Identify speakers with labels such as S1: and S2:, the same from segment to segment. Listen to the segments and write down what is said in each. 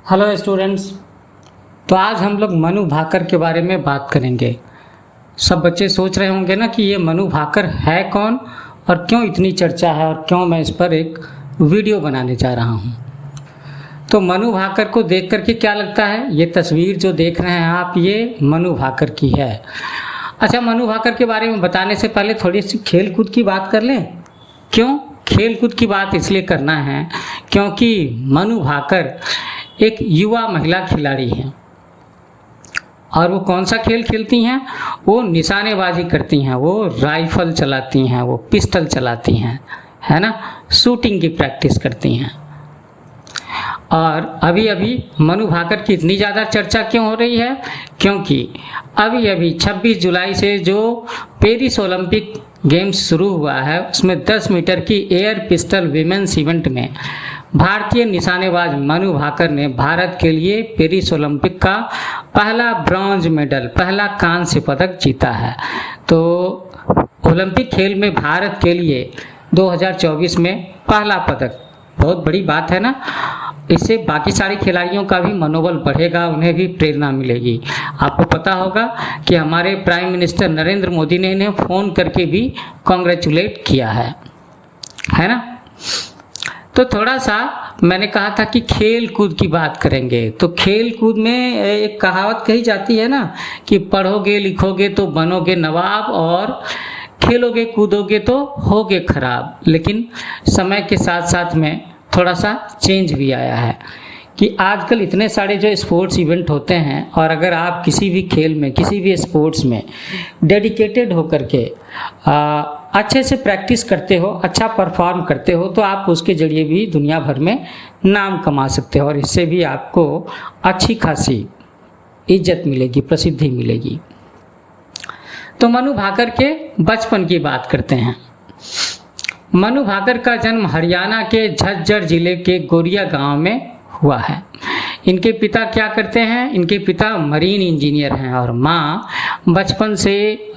S1: Hello students. तो आज हम लोग मनु भाकर के बारे में बात करेंगे। सब बच्चे सोच रहे होंगे ना कि ये मनु भाकर है कौन और क्यों इतनी चर्चा है और क्यों मैं इस पर एक वीडियो बनाने जा रहा हूँ। तो मनु भाकर को देख करके क्या लगता है, ये तस्वीर जो देख रहे हैं आप, ये मनु भाकर की है। अच्छा, मनु भाकर के बारे में बताने से पहले थोड़ी सी खेल कूद की बात कर लें। क्यों खेल कूद की बात इसलिए करना है क्योंकि मनु भाकर एक युवा महिला खिलाड़ी हैं और वो कौन सा खेल खेलती हैं, वो निशानेबाजी करती हैं, वो राइफल चलाती हैं, वो पिस्टल चलाती हैं, है ना, शूटिंग की प्रैक्टिस करती हैं। और अभी अभी मनु भाकर की इतनी ज़्यादा चर्चा क्यों हो रही है, क्योंकि अभी अभी 26 जुलाई से जो पेरिस ओलंपिक गेम्स शुरू हुआ है उसमें 10 मीटर की एयर पिस्टल विमेंस इवेंट में भारतीय निशानेबाज मनु भाकर ने भारत के लिए पेरिस ओलंपिक का पहला ब्रॉन्ज मेडल, पहला कांस्य पदक जीता है। तो ओलंपिक खेल में भारत के लिए 2024 में पहला पदक बहुत बड़ी बात है ना। इससे बाकी सारे खिलाड़ियों का भी मनोबल बढ़ेगा, उन्हें भी प्रेरणा मिलेगी। आपको पता होगा कि हमारे प्राइम मिनिस्टर नरेंद्र मोदी ने इन्हें फ़ोन करके भी कॉन्ग्रेचुलेट किया है ना। तो थोड़ा सा मैंने कहा था कि खेल कूद की बात करेंगे। तो खेल कूद में एक कहावत कही जाती है ना कि पढ़ोगे लिखोगे तो बनोगे नवाब और खेलोगे कूदोगे तो होगे खराब। लेकिन समय के साथ साथ में थोड़ा सा चेंज भी आया है कि आजकल इतने सारे जो स्पोर्ट्स इवेंट होते हैं और अगर आप किसी भी खेल में, किसी भी स्पोर्ट्स में डेडिकेटेड होकर के अच्छे से प्रैक्टिस करते हो, अच्छा परफॉर्म करते हो, तो आप उसके ज़रिए भी दुनिया भर में नाम कमा सकते हो और इससे भी आपको अच्छी खासी इज्जत मिलेगी, प्रसिद्धि मिलेगी। तो मनु भाकर के बचपन की बात करते हैं। मनु भाकर का जन्म हरियाणा के झज्जर जिले के गोरिया गांव में हुआ है। इनके पिता क्या करते हैं, इनके पिता मरीन इंजीनियर हैं और माँ बचपन से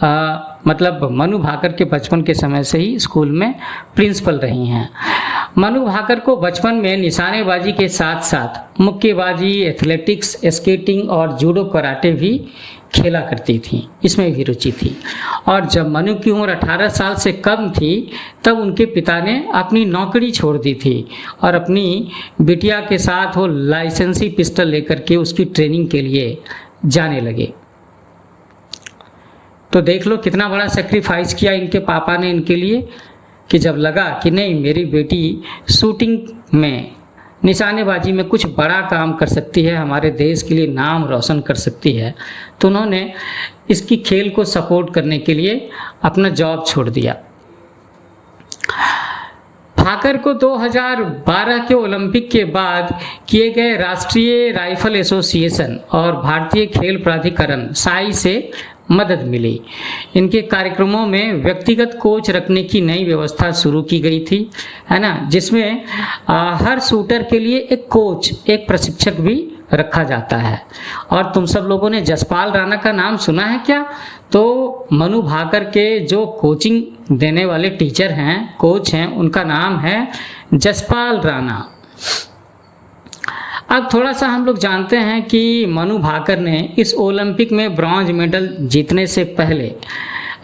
S1: मतलब मनु भाकर के बचपन के समय से ही स्कूल में प्रिंसिपल रही हैं। मनु भाकर को बचपन में निशानेबाजी के साथ साथ मुक्केबाजी, एथलेटिक्स, स्केटिंग और जूडो कराटे भी खेला करती थी, इसमें भी रुचि थी। और जब मनु की उम्र 18 साल से कम थी तब उनके पिता ने अपनी नौकरी छोड़ दी थी और अपनी बिटिया के साथ वो लाइसेंसी पिस्टल लेकर के उसकी ट्रेनिंग के लिए जाने लगे। तो देख लो कितना बड़ा सेक्रीफाइस किया इनके पापा ने इनके लिए कि जब लगा कि नहीं मेरी बेटी शूटिंग में, निशानेबाजी में कुछ बड़ा काम कर सकती है, हमारे देश के लिए नाम रोशन कर सकती है, तो उन्होंने इसकी खेल को सपोर्ट करने के लिए अपना जॉब छोड़ दिया। भाकर को 2012 के ओलंपिक के बाद किए गए राष्ट्रीय राइफल एसोसिएशन और भारतीय खेल प्राधिकरण साई से मदद मिली। इनके कार्यक्रमों में व्यक्तिगत कोच रखने की नई व्यवस्था शुरू की गई थी, है ना, जिसमें हर शूटर के लिए एक कोच, एक प्रशिक्षक भी रखा जाता है। और तुम सब लोगों ने जसपाल राणा का नाम सुना है क्या? तो मनु भाकर के जो कोचिंग देने वाले टीचर हैं, कोच हैं, उनका नाम है जसपाल राणा। अब थोड़ा सा हम लोग जानते हैं कि मनु भाकर ने इस ओलंपिक में ब्रॉन्ज मेडल जीतने से पहले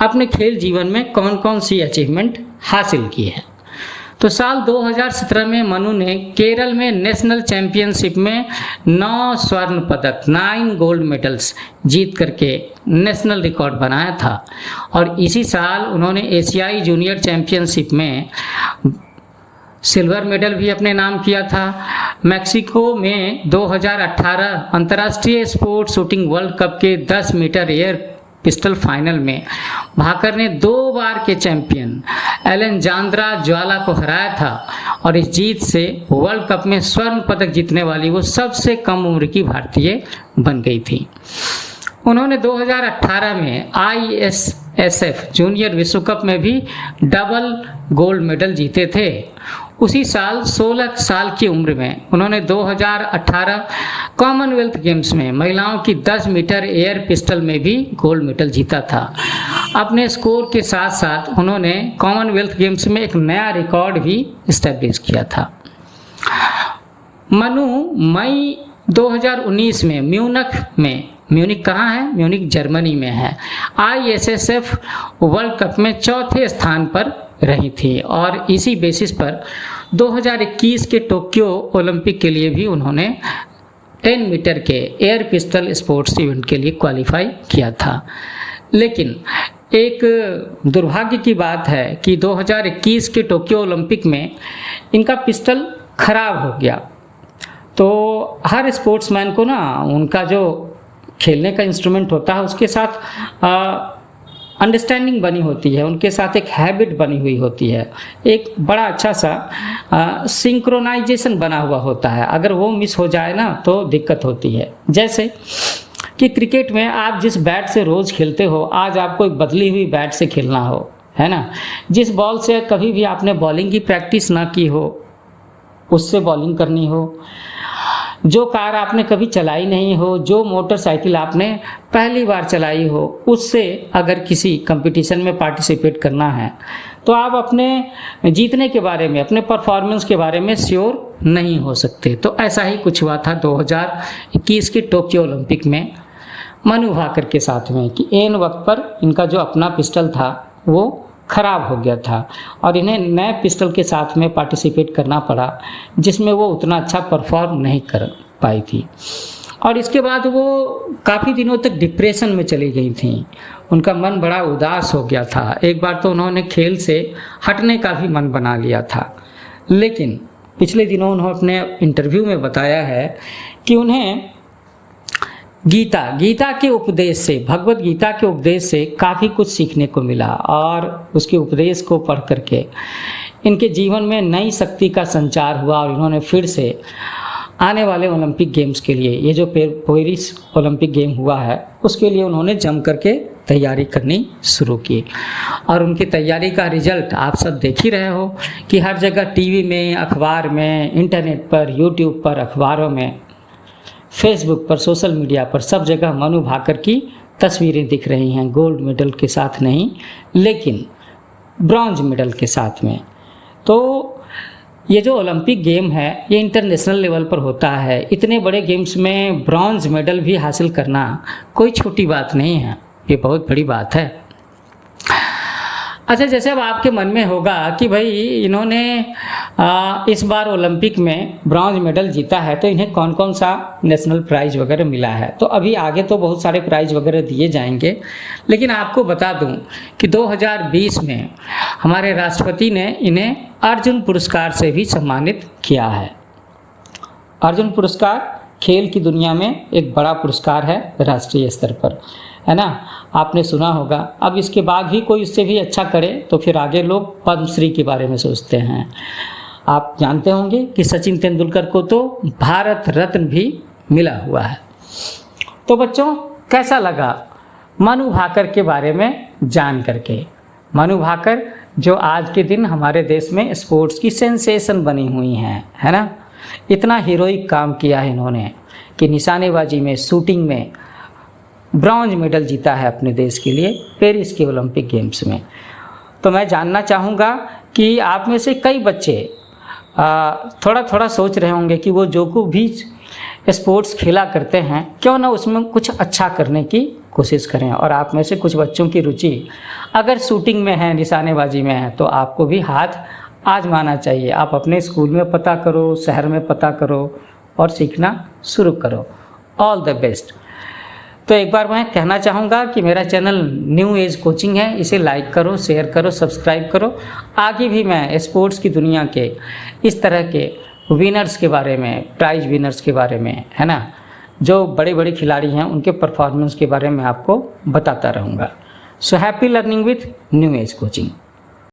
S1: अपने खेल जीवन में कौन कौन सी अचीवमेंट हासिल की है। तो साल 2017 में मनु ने केरल में नेशनल चैंपियनशिप में 9 स्वर्ण पदक, 9 गोल्ड मेडल्स जीत करके नेशनल रिकॉर्ड बनाया था। और इसी साल उन्होंने एशियाई जूनियर चैंपियनशिप में सिल्वर मेडल भी अपने नाम किया था। मैक्सिको में 2018 अंतर्राष्ट्रीय स्पोर्ट्स शूटिंग वर्ल्ड कप के 10 मीटर एयर पिस्टल फाइनल में भाकर ने 2 बार के चैंपियन एलेजांद्रा ज्वाला को हराया था और इस जीत से वर्ल्ड कप में स्वर्ण पदक जीतने वाली वो सबसे कम उम्र की भारतीय बन गई थी। उन्होंने 2018 में ISSF जूनियर विश्व कप में भी डबल गोल्ड मेडल जीते थे। उसी साल 16 साल की उम्र में उन्होंने 2018 कॉमनवेल्थ गेम्स में महिलाओं की 10 मीटर एयर पिस्टल में भी गोल्ड मेडल जीता था। अपने स्कोर के साथ साथ उन्होंने कॉमनवेल्थ गेम्स में एक नया रिकॉर्ड भी इस्टेब्लिश किया था। मनु मई 2019 में म्यूनिक कहाँ है? म्यूनिक जर्मनी में है। ISSF वर्ल्ड कप में चौथे स्थान पर रही थी और इसी बेसिस पर 2021 के टोक्यो ओलंपिक के लिए भी उन्होंने 10 मीटर के एयर पिस्टल स्पोर्ट्स इवेंट के लिए क्वालिफाई किया था। लेकिन एक दुर्भाग्य की बात है कि 2021 के टोक्यो ओलंपिक में इनका पिस्टल खराब हो गया। तो हर स्पोर्ट्समैन को ना उनका जो खेलने का इंस्ट्रूमेंट होता है उसके साथ अंडरस्टैंडिंग बनी होती है, उनके साथ एक हैबिट बनी हुई होती है, एक बड़ा अच्छा सा सिंक्रोनाइजेशन बना हुआ होता है। अगर वो मिस हो जाए ना तो दिक्कत होती है। जैसे कि क्रिकेट में आप जिस बैट से रोज़ खेलते हो, आज आपको एक बदली हुई बैट से खेलना हो, है ना। जिस बॉल से कभी भी आपने बॉलिंग की प्रैक्टिस ना की हो उससे बॉलिंग करनी हो, जो कार आपने कभी चलाई नहीं हो, जो मोटरसाइकिल आपने पहली बार चलाई हो, उससे अगर किसी कंपटीशन में पार्टिसिपेट करना है तो आप अपने जीतने के बारे में, अपने परफॉर्मेंस के बारे में श्योर नहीं हो सकते। तो ऐसा ही कुछ हुआ था 2021 के टोक्यो ओलंपिक में मनु भाकर के साथ में कि एन वक्त पर इनका जो अपना पिस्टल था वो ख़राब हो गया था और इन्हें नए पिस्टल के साथ में पार्टिसिपेट करना पड़ा जिसमें वो उतना अच्छा परफॉर्म नहीं कर पाई थी। और इसके बाद वो काफ़ी दिनों तक डिप्रेशन में चली गई थी, उनका मन बड़ा उदास हो गया था। एक बार तो उन्होंने खेल से हटने का भी मन बना लिया था। लेकिन पिछले दिनों उन्होंने अपने इंटरव्यू में बताया है कि उन्हें गीता के उपदेश से, भगवत गीता के उपदेश से काफ़ी कुछ सीखने को मिला और उसके उपदेश को पढ़ करके इनके जीवन में नई शक्ति का संचार हुआ और इन्होंने फिर से आने वाले ओलंपिक गेम्स के लिए, ये जो पेरिस ओलंपिक गेम हुआ है उसके लिए उन्होंने जम करके तैयारी करनी शुरू की। और उनकी तैयारी का रिजल्ट आप सब देख ही रहे हो कि हर जगह टीवी में, अखबार में, इंटरनेट पर, यूट्यूब पर, अखबारों में, फेसबुक पर, सोशल मीडिया पर, सब जगह मनु भाकर की तस्वीरें दिख रही हैं। गोल्ड मेडल के साथ नहीं लेकिन ब्रॉन्ज मेडल के साथ में। तो ये जो ओलंपिक गेम है ये इंटरनेशनल लेवल पर होता है। इतने बड़े गेम्स में ब्रॉन्ज मेडल भी हासिल करना कोई छोटी बात नहीं है, ये बहुत बड़ी बात है। अच्छा, जैसे अब आपके मन में होगा कि भाई इन्होंने इस बार ओलंपिक में ब्रॉन्ज मेडल जीता है तो इन्हें कौन कौन सा नेशनल प्राइज़ वगैरह मिला है। तो अभी आगे तो बहुत सारे प्राइज़ वगैरह दिए जाएंगे, लेकिन आपको बता दूं कि 2020 में हमारे राष्ट्रपति ने इन्हें अर्जुन पुरस्कार से भी सम्मानित किया है। अर्जुन पुरस्कार खेल की दुनिया में एक बड़ा पुरस्कार है राष्ट्रीय स्तर पर, है ना, आपने सुना होगा। अब इसके बाद भी कोई इससे भी अच्छा करे तो फिर आगे लोग पद्मश्री के बारे में सोचते हैं। आप जानते होंगे कि सचिन तेंदुलकर को तो भारत रत्न भी मिला हुआ है। तो बच्चों, कैसा लगा मनु भाकर के बारे में जान करके? मनु भाकर जो आज के दिन हमारे देश में स्पोर्ट्स की सेंसेशन बनी हुई हैं, है ना। इतना हीरोइक काम किया है इन्होंने कि निशानेबाजी में, शूटिंग में ब्रॉन्ज मेडल जीता है अपने देश के लिए पेरिस के ओलंपिक गेम्स में। तो मैं जानना चाहूँगा कि आप में से कई बच्चे थोड़ा थोड़ा सोच रहे होंगे कि वो जो को भी स्पोर्ट्स खेला करते हैं क्यों ना उसमें कुछ अच्छा करने की कोशिश करें। और आप में से कुछ बच्चों की रुचि अगर शूटिंग में है, निशानेबाजी में है, तो आपको भी हाथ आजमाना चाहिए। आप अपने स्कूल में पता करो, शहर में पता करो और सीखना शुरू करो। All the best. तो एक बार मैं कहना चाहूँगा कि मेरा चैनल न्यू एज कोचिंग है, इसे लाइक करो, शेयर करो, सब्सक्राइब करो। आगे भी मैं स्पोर्ट्स की दुनिया के इस तरह के विनर्स के बारे में, प्राइज विनर्स के बारे में, है ना, जो बड़े बड़े खिलाड़ी हैं उनके परफॉर्मेंस के बारे में आपको बताता रहूँगा। So happy learning with new age coaching.